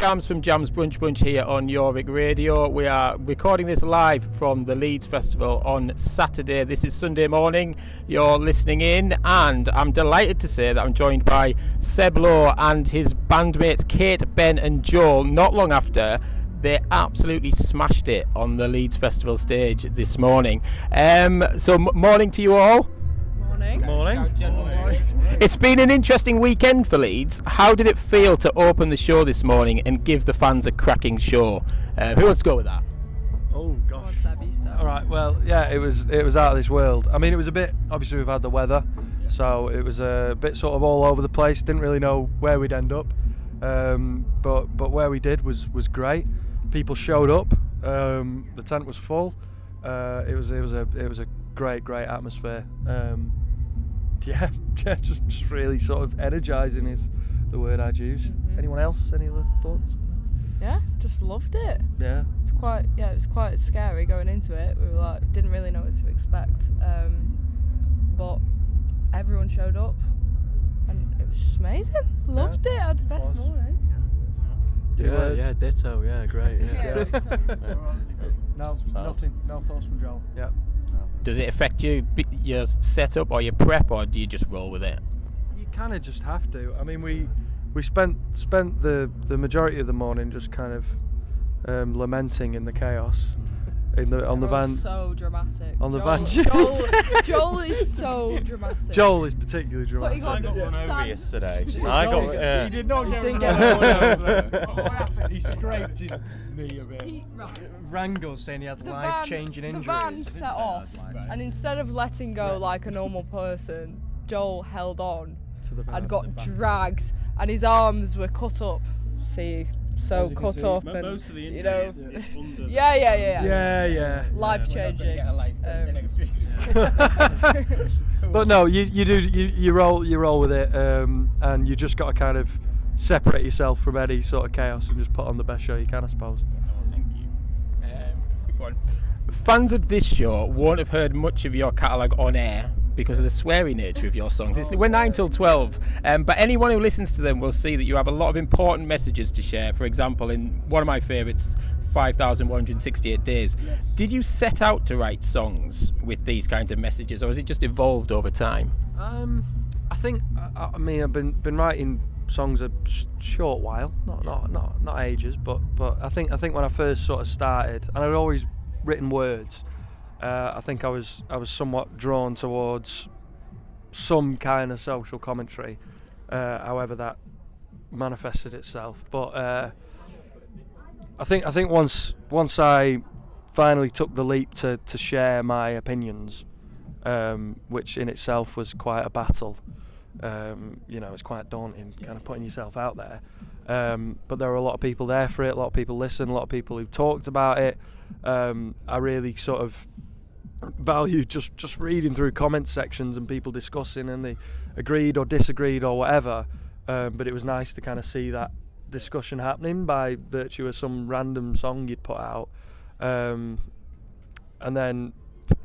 Jams from Jams Munch Bunch here on Jorvik Radio. We are recording this live from the Leeds Festival on Saturday. This is Sunday morning. You're listening in, and I'm delighted to say that I'm joined by Seb Lowe and his bandmates Kate, Ben and Joel. Not long after they absolutely smashed it on the Leeds Festival stage this morning. So morning to you all. Morning. It's been an interesting weekend for Leeds. How did it feel to open the show this morning and give the fans a cracking show? Who wants to go with that? Oh gosh. All right. Well, yeah, it was out of this world. I mean, it was a bit. Obviously, we've had the weather, so it was a bit sort of all over the place. Didn't really know where we'd end up, but where we did was great. People showed up. The tent was full. It was a great atmosphere. Yeah, just really sort of energising is the word I'd use. Mm-hmm. Anyone else? Any other thoughts? Yeah, just loved it. Yeah. It's quite scary going into it. We were like, didn't really know what to expect. But everyone showed up and it was just amazing. Loved it. I had the best morning. Yeah, ditto. Yeah, great. Yeah. No thoughts from Joel. Yeah. Does it affect your setup or your prep, or do you just roll with it? You kind of just have to. I mean, we spent the majority of the morning just kind of lamenting in the chaos on the van. So dramatic. On the van. Joel is so dramatic. Joel is particularly dramatic. I got one over yesterday. He did not get one over. What happened? He scraped his knee a bit. Wrangle saying he had life-changing injuries. The van set off, and instead of letting go like a normal person, Joel held on to the van and got dragged, and his arms were cut up. So cut up, and most of the you know, is under yeah. Life changing. But no, you roll with it, and you just got to kind of separate yourself from any sort of chaos and just put on the best show you can, I suppose. Thank you. Quick one. Fans of this show won't have heard much of your catalogue on air because of the sweary nature of your songs. We're 9 till 12, but anyone who listens to them will see that you have a lot of important messages to share. For example, in one of my favourites, 5,168 Days. Yes. Did you set out to write songs with these kinds of messages, or has it just evolved over time? I think, I mean, I've been writing songs a short while, not ages, but I think when I first sort of started, and I'd always written words. I think I was somewhat drawn towards some kind of social commentary, however that manifested itself. But I think once I finally took the leap to share my opinions, which in itself was quite a battle. It's quite daunting, kind of putting yourself out there. But there were a lot of people there for it. A lot of people listened. A lot of people who talked about it. I really sort of valued just reading through comment sections and people discussing, and they agreed or disagreed or whatever, but it was nice to kind of see that discussion happening by virtue of some random song you'd put out, and then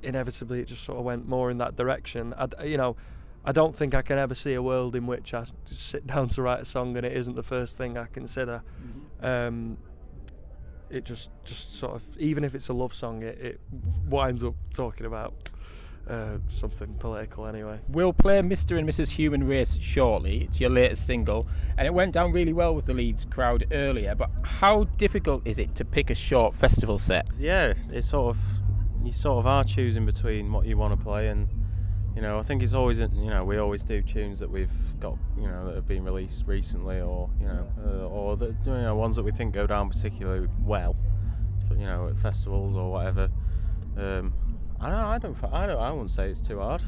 inevitably it just sort of went more in that direction. I don't think I can ever see a world in which I just sit down to write a song and it isn't the first thing I consider. It just sort of, even if it's a love song, it winds up talking about something political anyway. We'll play Mr. and Mrs. Human Race shortly. It's your latest single, and it went down really well with the Leeds crowd earlier, but how difficult is it to pick a short festival set? Yeah, you sort of are choosing between what you want to play, and I think it's always, we always do tunes that we've got, that have been released recently, or or the ones that we think go down particularly well, at festivals or whatever. I wouldn't say it's too hard.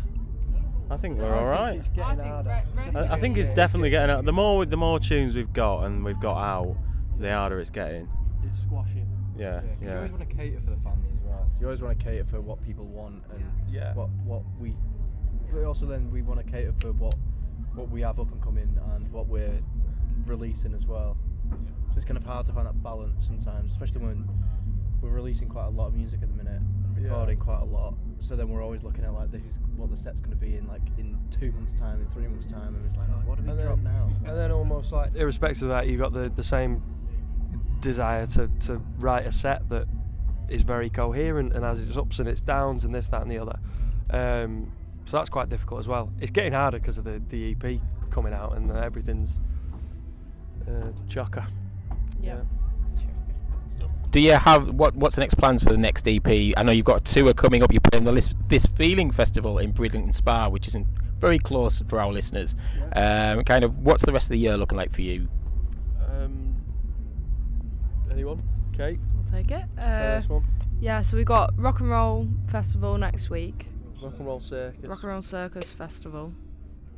I think we're all right. It's getting harder. I think it's definitely getting out. The more tunes we've got and we've got out, the harder it's getting. It's squashing. Yeah. You always want to cater for the fans as well. You always want to cater for what people want and what we. But also then we want to cater for what we have up and coming and what we're releasing as well. So it's kind of hard to find that balance sometimes, especially when we're releasing quite a lot of music at the minute and recording quite a lot. So then we're always looking at like, this is what the set's going to be in 2 months' time, in 3 months' time, and it's like, what do we drop now? And then almost like, irrespective of that, you've got the same desire to write a set that is very coherent and has its ups and its downs and this, that and the other. So that's quite difficult as well. It's getting harder because of the EP coming out and everything's chocker. Yeah. Do you have what's the next plans for the next EP? I know you've got a tour coming up. You're playing the This Feeling Festival in Bridlington Spa, which isn't very close for our listeners. Kind of, what's the rest of the year looking like for you? Anyone? Kate? I'll take it. Tell us one. Yeah, so we got Rock and Roll Festival next week. Rock and Roll Circus. Rock and Roll Circus Festival.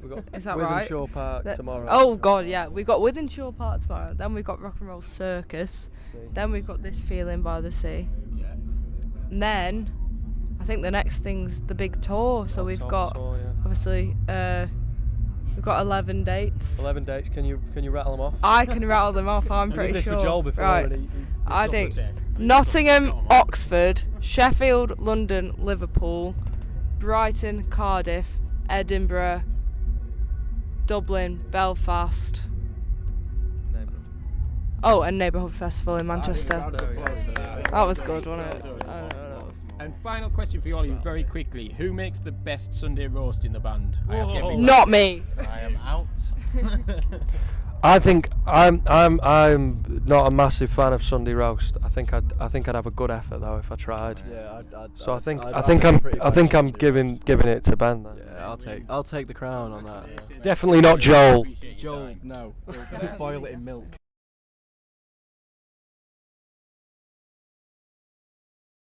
We got Is that right? Shore Park tomorrow. Oh God, yeah. We got Within Shore Park tomorrow. Then we got Rock and Roll Circus. Then we've got This Feeling by the Sea. Yeah. And then I think the next thing's the big tour. So we've got tour, yeah. obviously we've got 11 dates. 11 dates. Can you rattle them off? I can rattle them off. I'm pretty this sure. for Joel before Right. and he I think Nottingham, Oxford, Sheffield, London, Liverpool, Brighton, Cardiff, Edinburgh, Dublin, Belfast. Oh, and Neighbourhood Festival in Manchester. That was good, wasn't it? And final question for you all, very quickly: who makes the best Sunday roast in the band? I ask every Not me. I am out. I think I'm not a massive fan of Sunday roast. I think I'd have a good effort though if I tried. Yeah, So I think I'm giving it to Ben then. Yeah, I'll take the crown on that. Definitely not Joel. Joel, no. Boil it in milk.